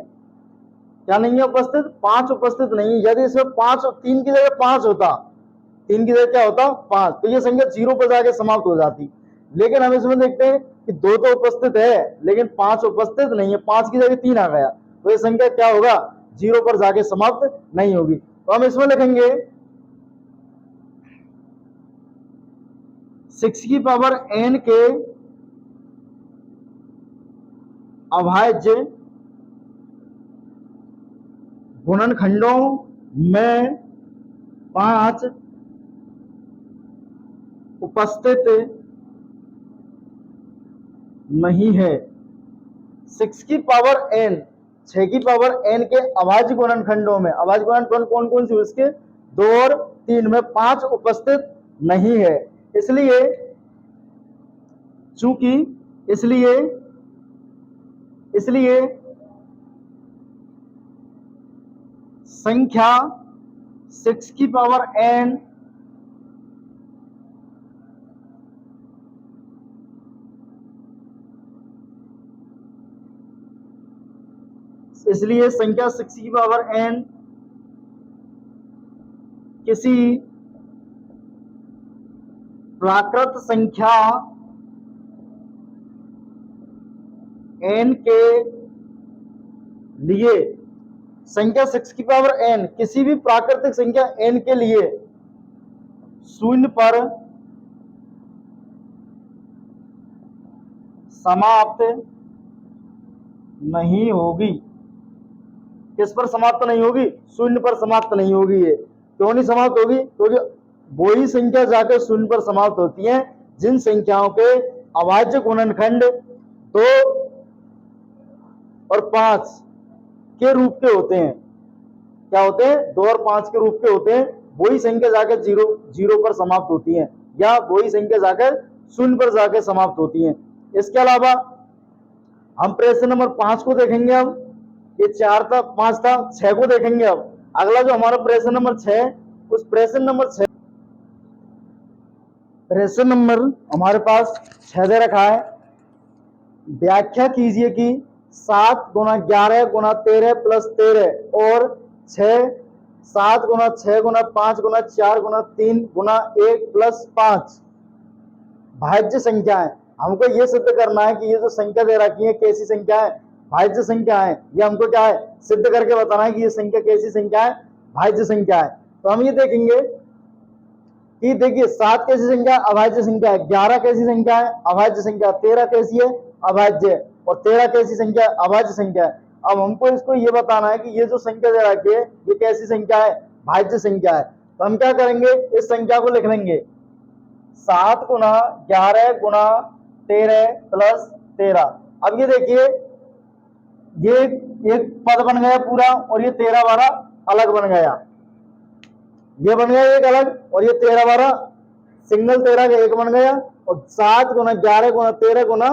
क्या नहीं है उपस्थित? 5 उपस्थित नहीं है। यदि इसमें 5, 3 की जगह 5 होता, 3 की जगह क्या होता? 5, तो ये संख्या जीरो पर जाके समाप्त हो जाती। लेकिन हम इसमें देखते हैं कि 2 तो उपस्थित है लेकिन 5 उपस्थित नहीं है, 5 की जगह 3 आ गया, तो ये संख्या क्या होगा? जीरो पर जाके समाप्त नहीं होगी। तो हम इसमें लिखेंगे 6 की पावर n के अभाज्य गुणनखंडों में 5 उपस्थित नहीं है। 6 की पावर n, 6 की पावर n के अभाज्य गुणनखंडों में, अभाज्य गुणनखंड कौन कौन से? इसके 2 और 3 में 5 उपस्थित नहीं है। इसलिए चूंकि इसलिए संख्या 6 की पावर n इसलिए संख्या 6 की पावर n किसी प्राकृत संख्या n के लिए, संख्या 6 की पावर n किसी भी प्राकृतिक संख्या n के लिए शून्य पर समाप्त नहीं होगी। किस पर समाप्त नहीं होगी? शून्य पर समाप्त नहीं होगी। ये क्यों नहीं समाप्त होगी? क्योंकि वही संख्या जाकर शून्य पर समाप्त होती है जिन संख्याओं के अभाज्य गुणनखंड 2 और 5 के रूप के होते हैं। क्या होते हैं? 2 और 5 के रूप के होते हैं। वही संख्या जाकर जीरो पर समाप्त होती है, या वही संख्या जाकर शून्य पर जाकर समाप्त होती है। इसके अलावा हम प्रश्न नंबर 5 को देखेंगे। अब ये 4 था, 5 था, 6 को देखेंगे। अब अगला जो हमारा प्रश्न नंबर 6, उस प्रश्न नंबर 6 प्रश्न नंबर हमारे पास 6 दे रखा है। व्याख्या कीजिए कि 7 गुना 11 गुना 13 प्लस 13 और 6, 7 गुना 6 गुना 5 गुना 4 गुना 3 गुना 1 प्लस 5 भाज्य संख्या है। हमको ये सिद्ध करना है कि ये जो संख्या दे रखी है कैसी संख्या है, भाज्य संख्या है। ये हमको क्या है, सिद्ध करके बताना है कि ये संख्या कैसी संख्या है, भाज्य संख्या है। तो हम ये देखेंगे कि देखिए 7 कैसी संख्या, अभाज्य संख्या है। 11 कैसी संख्या है, अभाज्य संख्या। 13 कैसी है, अभाज्य। और 13 कैसी संख्या है, अभाज्य संख्या है। अब हमको इसको ये बताना है कि ये जो संख्या दे रखी है ये कैसी संख्या है, भाज्य संख्या है। तो हम क्या करेंगे, इस संख्या को लिख लेंगे 7 गुना 11 गुना 13 प्लस 13। अब ये देखिए ये एक पद बन गया पूरा और ये 13 12 अलग बन गया, ये बन गया एक अलग और ये 13 12 सिंगल 13 का एक बन गया। और 7 गुना 11 गुना 13 गुना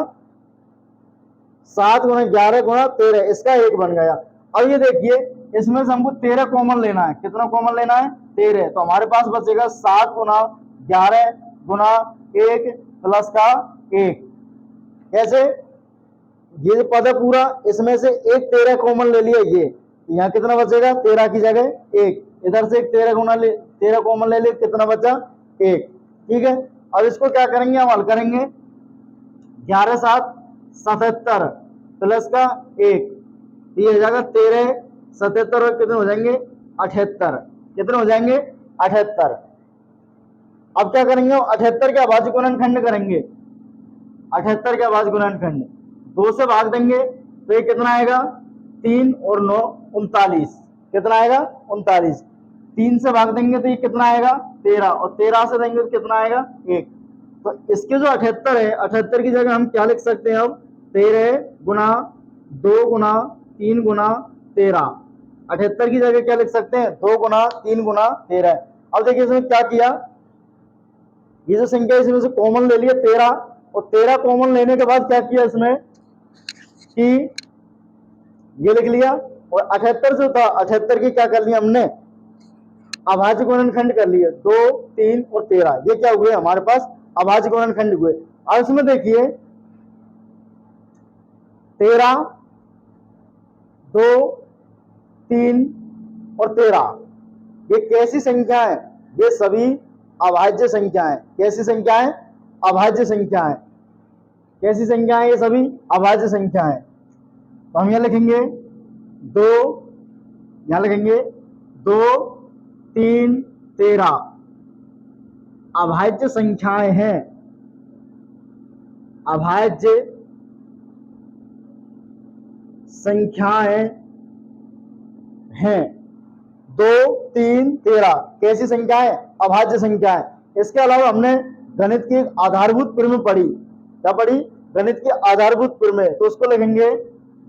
7 गुना 11 गुना 13 इसका एक बन गया। अब ये देखिए इसमें से हमको 13 कॉमन लेना है। कितना कॉमन लेना है, 13। तो हमारे पास बचेगा 7 गुना 11 गुना 1 प्लस का 1। कैसे, ये पद है पूरा, इसमें से एक 13 कॉमन ले लिया, ये यहाँ कितना बचेगा, 13 की जगह 1। इधर से एक 13 कॉमन ले लिया, कितना बचा, 1। ठीक है, अब इसको क्या करेंगे, हम हल करेंगे। 11 7 77 प्लस का 1, ये हो जाएगा 13 77 और कितने हो जाएंगे, 78। कितने हो जाएंगे, 78। अब क्या करेंगे, 78 के अभाज्य गुणनखंड करेंगे। 78 के अभाज्य गुणनखंड 2 से भाग देंगे तो ये कितना आएगा, 3 और 9 39। कितना आएगा, 39। 3 से भाग देंगे तो ये कितना आएगा, 13। और 13 से देंगे तो कितना आएगा, 1। तो इसके जो 78 है, 78 की जगह हम क्या लिख सकते हैं अब, 13 गुना 2 गुना 3 गुना 13। 78 की जगह क्या लिख सकते हैं, 2 गुना 3 गुना 13। अब देखिए इसमें क्या किया, ये जो संख्या इसमें से कॉमन ले लिया 13, और 13 कॉमन लेने के बाद क्या किया इसमें कि ये लिख लिया। और 78 जो था, 78 की क्या कर लिया हमने, अभाज्य गुणनखंड कर लिए। 2 3 और 13 ये क्या हुए हमारे पास, अभाज्य गुणनखंड हुए। अब इसमें देखिए 13 2 3 और 13 ये कैसी संख्या है, ये सभी अभाज्य संख्या है। कैसी संख्या है, अभाज्य संख्या है। कैसी संख्या है, ये सभी अभाज्य संख्या है। तो हम यहां लिखेंगे 2, यहां लिखेंगे 2 3 13 अभाज्य संख्याएं हैं। अभाज्य संख्याएं हैं। 2 3 13 कैसी संख्या है, अभाज्य संख्या है। इसके अलावा हमने गणित की एक आधारभूत प्रमेय पढ़ी। क्या पढ़ी, गणित की आधारभूत प्रमेय। तो उसको लिखेंगे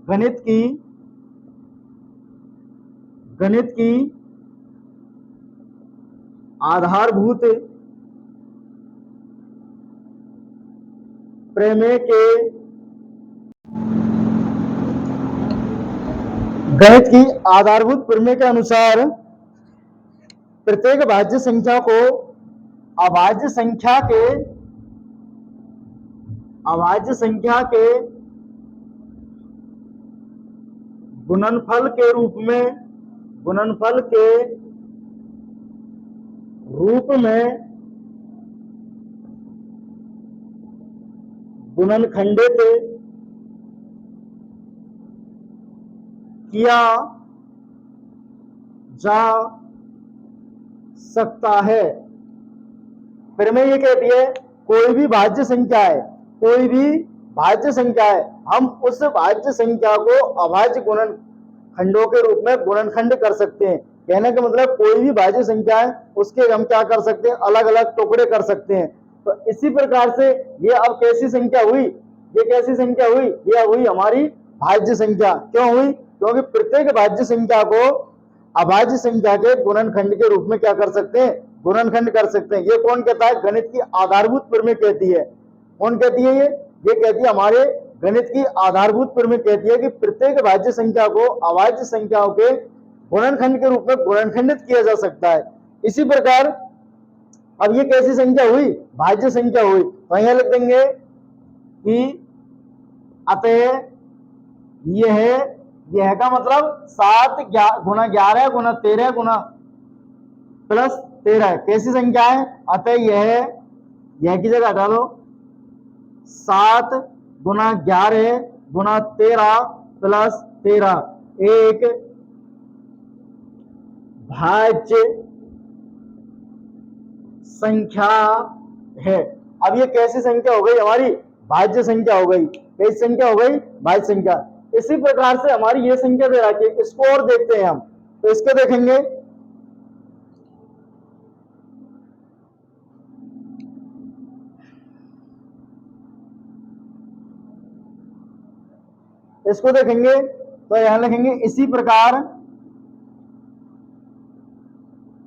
गणित की आधारभूत प्रमेय के गणित की आधारभूत प्रमेय के अनुसार प्रत्येक भाज्य संख्या को अभाज्य संख्या के गुणनफल के रूप में गुणनखंडित किया जा सकता है। प्रमेय ये कहती है कोई भी भाज्य संख्या है, हम उस भाज्य संख्या को अभाज्य गुणनखंडों के रूप में गुणनखंड कर सकते हैं। कहने का मतलब कोई भी भाज्य संख्या है उसके हम क्या कर सकते हैं, अलग अलग टुकड़े कर सकते हैं। तो इसी प्रकार से ये अब कैसी संख्या हुई, ये कैसी संख्या हुई, ये हुई हमारी भाज्य संख्या। क्यों हुई, क्योंकि प्रत्येक भाज्य संख्या को अभाज्य संख्या के गुणनखंड के रूप में क्या कर सकते हैं, गुणनखंड कर सकते हैं। ये कौन कहता है, गणित की आधारभूत प्रमेय कहती है। कौन कहती है, ये कहती है हमारे गणित की आधारभूत प्रमेय कहती है कि प्रत्येक भाज्य संख्या को अभाज्य संख्याओं के गुणनखंड के रूप में गुणनखंडित किया जा सकता है। इसी प्रकार अब ये कैसी संख्या हुई, भाज्य संख्या हुई। तो यहां लिख देंगे कि अतः यह का मतलब 7 गुना 11 गुना 13 गुना प्लस 13 कैसी संख्या है। अतः यह की जगह हटा लो, 7 गुना 11 गुना 13 प्लस 13 एक भाज्य संख्या है। अब ये कैसी संख्या हो गई? हमारी भाज्य संख्या हो गई। कैसी संख्या हो गई? भाज्य संख्या। इसी प्रकार से हमारी ये संख्या दे रखी है, इसको और देखते हैं हम। तो इसको देखेंगे, इसको देखेंगे तो यहां लिखेंगे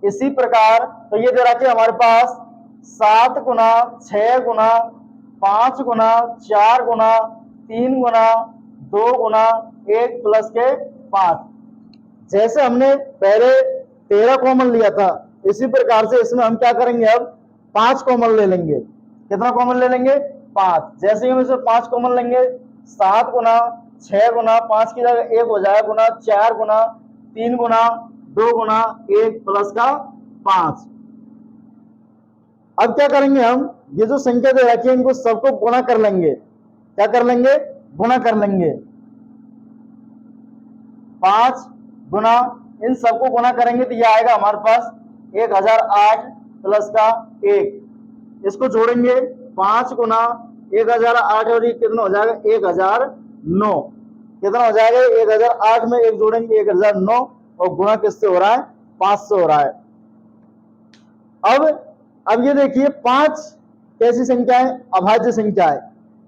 इसी प्रकार तो ये दे रखी है हमारे पास 7 गुना 6 गुना 5 गुना 4 गुना 3 गुना 2 गुना 1 प्लस के 5। जैसे हमने पहले 13 कॉमन लिया था, इसी प्रकार से इसमें हम क्या करेंगे? अब 5 कॉमन ले लेंगे। कितना कॉमन ले लेंगे? 5। जैसे ही हम इसमें 5 कॉमन लेंगे, 7 गुना 6 गुना 5 की जगह 1 हो जाएगा, गुना 4 गुना 3 गुना 2 गुना 1 प्लस का 5। अब क्या करेंगे? हम ये जो संख्या दे रखी है इनको सबको गुणा कर लेंगे। क्या कर लेंगे? गुणा कर लेंगे। 5 गुना इन सबको गुणा करेंगे तो ये आएगा हमारे पास 1008 प्लस का 1। इसको जोड़ेंगे, 5 गुना 1008 और ये कितना हो जाएगा? 1009। कितना हो जाएगा? 1008 में 1 जोड़ेंगे 1009 और गुणा किससे हो रहा है? 5 से हो रहा है। अब ये देखिए 5 कैसी संख्या है? अभाज्य संख्या है।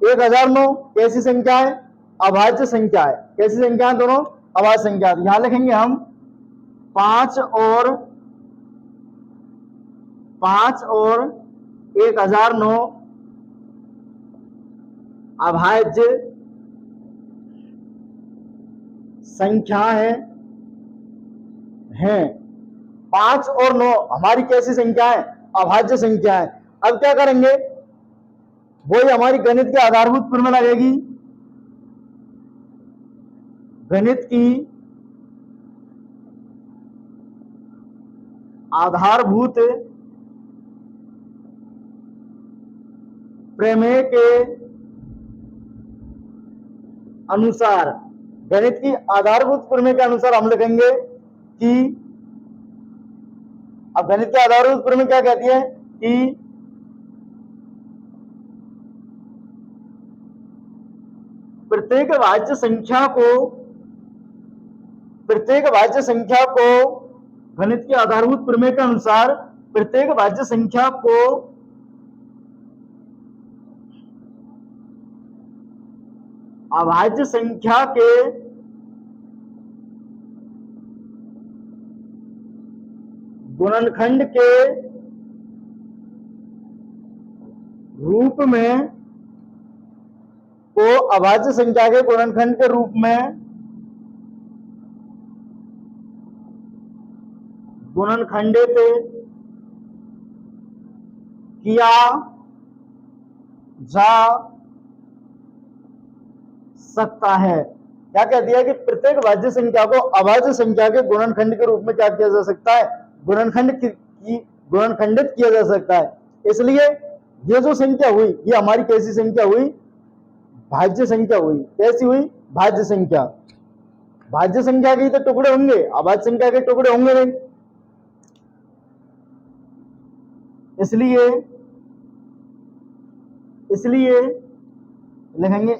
1009 कैसी संख्या है? अभाज्य संख्या है। कैसी संख्या है? दोनों अभाज्य संख्या है। यहां लिखेंगे हम 5 और 1009 अभाज्य संख्या है। 5 और 9 हमारी कैसी संख्या है? अभाज्य संख्या है। अब क्या करेंगे? वही हमारी गणित के आधारभूत प्रमेय लगेगी। गणित की आधारभूत प्रमेय के अनुसार, गणित की आधारभूत प्रमेय के अनुसार हम लिखेंगे कि, अब गणित के आधारभूत प्रमेय क्या कहती है कि प्रत्येक भाज्य संख्या को गणित के आधारभूत प्रमेय के अनुसार प्रत्येक भाज्य संख्या को अभाज्य संख्या के गुणनखंड के रूप में अभाज्य संख्या के गुणनखंड के रूप में गुणनखंडित किया जा सकता है। क्या कह दिया कि प्रत्येक भाज्य संख्या को अभाज्य संख्या के गुणनखंड के रूप में क्या किया जा सकता है? गुणनखंडित किया जा सकता है। इसलिए ये जो संख्या हुई ये हमारी कैसी संख्या हुई? भाज्य संख्या हुई। कैसी हुई? भाज्य संख्या। भाज्य संख्या के तो टुकड़े होंगे, अभाज्य संख्या के टुकड़े होंगे नहीं। इसलिए लिखेंगे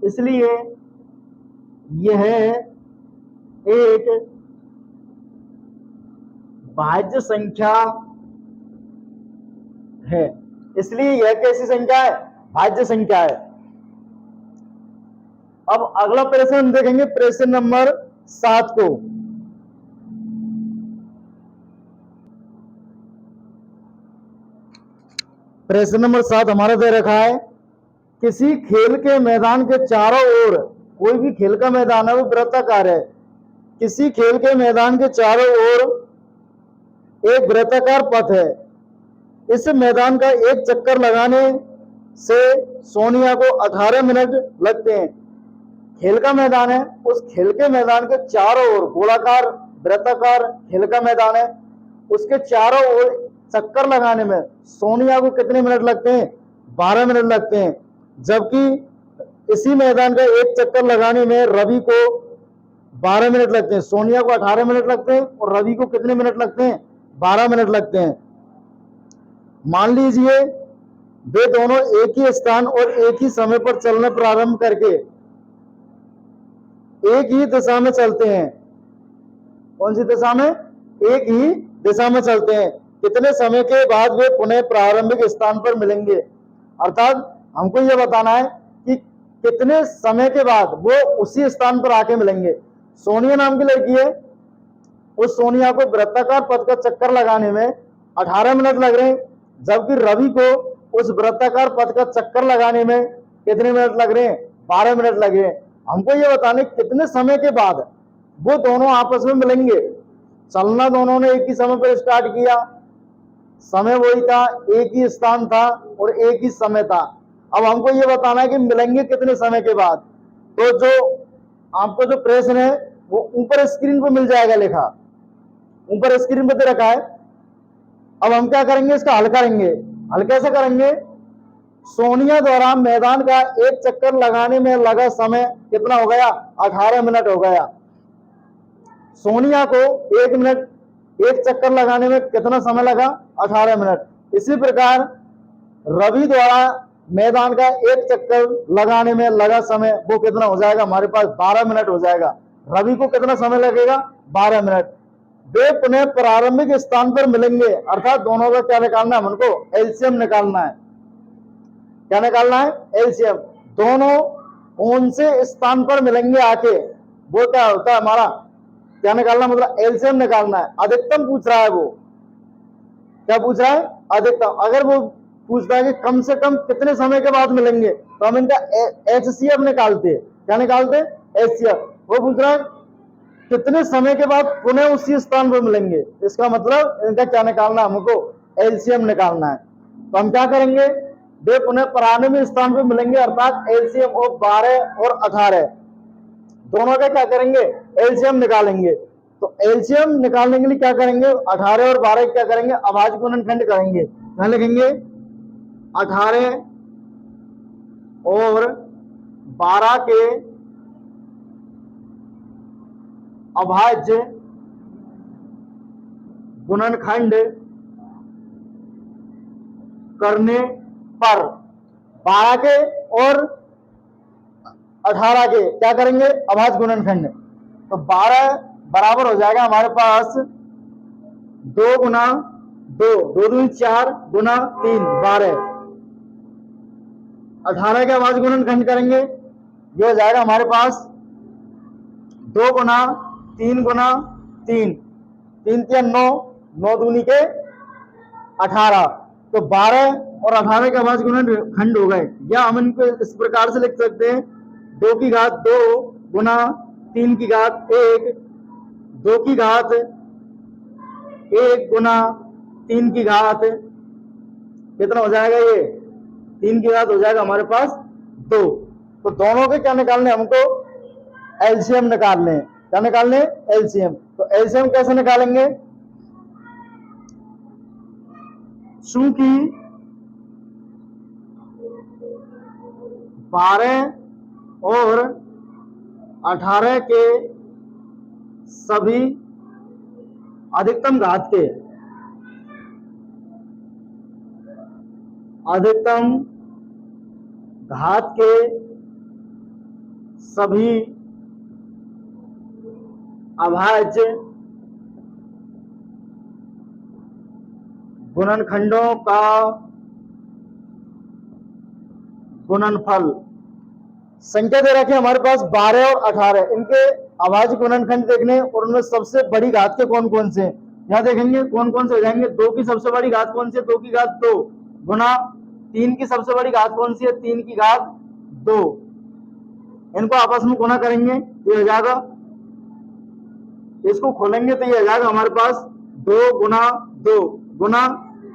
इसलिए यह एक भाज्य संख्या है। इसलिए यह कैसी संख्या है? भाज्य संख्या है। अब अगला प्रश्न हम देखेंगे, प्रश्न नंबर 7 को। प्रश्न नंबर 7 हमारा दे रखा है, किसी खेल के मैदान के चारों ओर, कोई भी खेल का मैदान है वो वृत्ताकार है, किसी खेल के मैदान के चारों ओर एक वृत्ताकार पथ है। इस मैदान का एक चक्कर लगाने से सोनिया को 18 मिनट लगते हैं। खेल का मैदान है, उस खेल के मैदान के चारों ओर गोलाकार वृत्ताकार खेल का मैदान है, उसके चारों ओर चक्कर लगाने में सोनिया को कितने मिनट लगते हैं? 12 मिनट लगते हैं। जबकि इसी मैदान का एक चक्कर लगाने में रवि को 12 मिनट लगते हैं, सोनिया को 18 मिनट लगते हैं और रवि को कितने मिनट लगते हैं? 12 मिनट लगते हैं। मान लीजिए वे दोनों एक ही स्थान और एक ही समय पर चलना प्रारंभ करके एक ही दिशा में चलते हैं। कौन सी दिशा में? एक ही दिशा में चलते हैं। कितने समय के बाद वे पुनः प्रारंभिक स्थान पर मिलेंगे? अर्थात हमको यह बताना है कि कितने समय के बाद वो उसी स्थान पर आके मिलेंगे। सोनिया नाम की लड़की है, उस सोनिया को वृत्ताकार पथ का चक्कर लगाने में 18 मिनट लग रहे हैं, जबकि रवि को उस वृत्ताकार पथ का चक्कर लगाने में कितने मिनट लग रहे हैं? 12 मिनट लगे। हमको ये बताने कितने समय के बाद वो दोनों आपस में मिलेंगे। चलना दोनों ने एक ही समय पर स्टार्ट किया, समय वही था, एक ही स्थान था और एक ही समय था। अब हमको ये बताना है कि मिलेंगे कितने समय के बाद। तो जो आपको जो प्रश्न है वो ऊपर स्क्रीन पर मिल जाएगा, लिखा ऊपर स्क्रीन पर दे रखा है। अब हम क्या करेंगे? इसका हल करेंगे। हल कैसे करेंगे? सोनिया द्वारा मैदान का एक चक्कर लगाने में लगा समय कितना हो गया? 18 मिनट हो गया। सोनिया को एक चक्कर लगाने में कितना समय लगा? 18 मिनट। इसी प्रकार रवि द्वारा मैदान का एक चक्कर लगाने में लगा समय वो कितना हो जाएगा? हमारे पास 12 मिनट हो जाएगा। रवि को कितना समय लगेगा? 12 मिनट। वे पुनः प्रारंभिक स्थान पर मिलेंगे, अर्थात दोनों का क्या निकालना है? हमको एलसीएम निकालना है। क्या निकालना है? एलसीएम। दोनों कौन से स्थान पर मिलेंगे आके, वो क्या होता है हमारा? क्या निकालना? मतलब एलसीएम निकालना है। अधिकतम पूछ रहा है वो। क्या पूछ रहा है? अधिकतम। अगर वो पूछता है कि कम से कम कितने समय के बाद मिलेंगे, तो हम इनका एचसीएफ निकालते हैं। क्या निकालते हैं? एचसीएफ। वो पूछ रहा है कितने समय के बाद पुनः उसी स्थान पर मिलेंगे, इसका मतलब इनका क्या निकालना है? हमको एलसीएम निकालना है। तो हम क्या करेंगे? वे पुनः प्रारंभिक स्थान पर मिलेंगे, अर्थात एलसीएम ऑफ 12 और 18 दोनों का क्या करेंगे? एलसीएम निकालेंगे। तो एलसीएम निकालने के लिए क्या करेंगे? 18 और 12 क्या करेंगे? अभाज्य गुणनखंड करेंगे। क्या लिखेंगे? 18 और 12 के अभाज्य गुणनखंड करने पर 12 के और 18 के क्या करेंगे? अभाज्य गुणनखंड। तो 12 बराबर हो जाएगा हमारे पास 2 गुना 2, 2 दूनी 4 गुना 3, 12। 18 के अभाज्य गुणनखंड करेंगे, ये हो जाएगा हमारे पास 2 गुना 3 गुना 3, 3 3 9, 9 दूनी के 18। तो 12 और 18 के अभाज्य गुणनखंड हो गए। या हम इनको इस प्रकार से लिख सकते हैं 2 की घात 2 गुना 3 की घात 1, 2 की घात 1 गुना 3 की घात कितना हो जाएगा? ये 3 की घात हो जाएगा हमारे पास 2। तो दोनों के क्या निकालने? हमको एलसीएम निकालने। क्या निकालने? एलसीएम। तो एलसीएम कैसे निकालेंगे? चूंकि 12 और 18 के सभी अधिकतम घात के सभी अभाज्य गुणनखंडों का गुणनफल संख्या दे रखी है हमारे पास 12 और 18। इनके अभाज्य गुणनखंड देखने और उनमें सबसे बड़ी घात के कौन कौन से हैं, यहाँ देखेंगे कौन कौन से हो जाएंगे। 2 की सबसे बड़ी घात कौन सी है? 2 की घात 2 गुना 3 की सबसे बड़ी घात कौन सी है? 3 की घात 2। इनको आपस में गुना करेंगे, ये हो जाएगा, इसको खोलेंगे तो ये हो जाएगा हमारे पास 2 गुना 2 गुना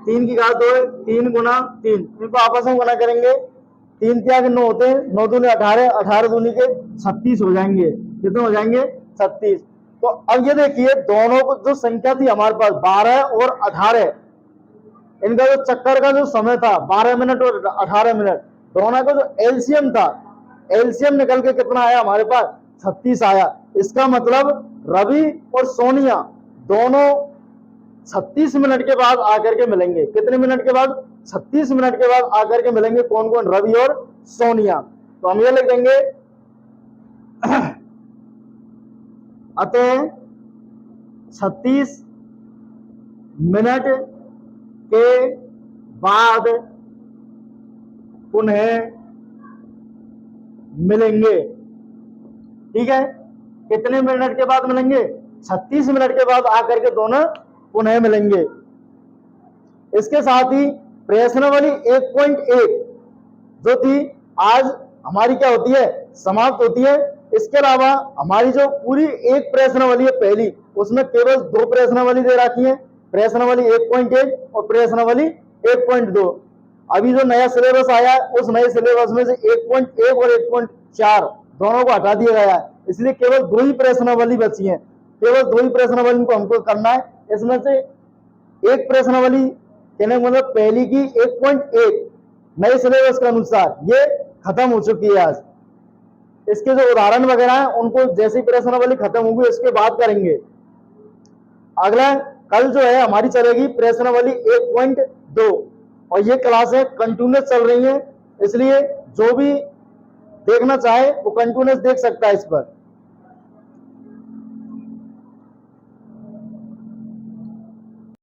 3 की घात 2 है, 3 गुना 3। इनको आपस में गुना करेंगे, 3 त्याग 9 होते हैं, 9 दूनी 18, 18 दूनी के 36 हो जाएंगे। कितने हो जाएंगे? 36। तो अब ये देखिए दोनों को जो संख्या थी हमारे पास 12 और 18, इनका जो चक्कर का जो समय था 12 मिनट और 18 मिनट, दोनों का जो एलसीएम था, एलसीएम निकल के कितना आया हमारे पास 36 आया। इसका मतलब रवि और सोनिया दोनों 36 मिनट के बाद आकर के मिलेंगे। कितने मिनट के बाद? 36 मिनट के बाद आकर के मिलेंगे। कौन कौन? रवि और सोनिया। तो हम ये लिख देंगे अतः 36 मिनट के बाद पुनः मिलेंगे। ठीक है, कितने मिनट के बाद मिलेंगे? 36 मिनट के बाद आकर के दोनों पुनः मिलेंगे। इसके साथ ही प्रश्नावली 1.1 जो थी आज हमारी क्या होती है? समाप्त होती है। इसके अलावा हमारी जो पूरी एक प्रश्नावली है पहली, उसमें केवल 2 प्रश्नावली दे रखी है, प्रश्नावली 1.1 और प्रश्नावली 1.2। अभी जो नया सिलेबस आया है उस नए सिलेबस में से 1.1 और 1.4 दोनों को हटा दिया गया है, इसलिए केवल 2 ही प्रश्नावली बची है। केवल 2 ही प्रश्नावली को हमको करना है। इसमें से एक प्रश्नावली कहने का मतलब पहली की 1.1 नए सिलेबस के अनुसार ये खत्म हो चुकी है आज। इसके जो उदाहरण वगैरह हैं उनको जैसी प्रश्नावली खत्म होगी उसके बाद करेंगे। अगला कल जो है हमारी चलेगी प्रश्नावली 1.2 और ये क्लासें कंटिन्यूस चल रही हैं, इसलिए जो भी देखना चाहे वो कंटिन्यूस देख सकता है इस पर।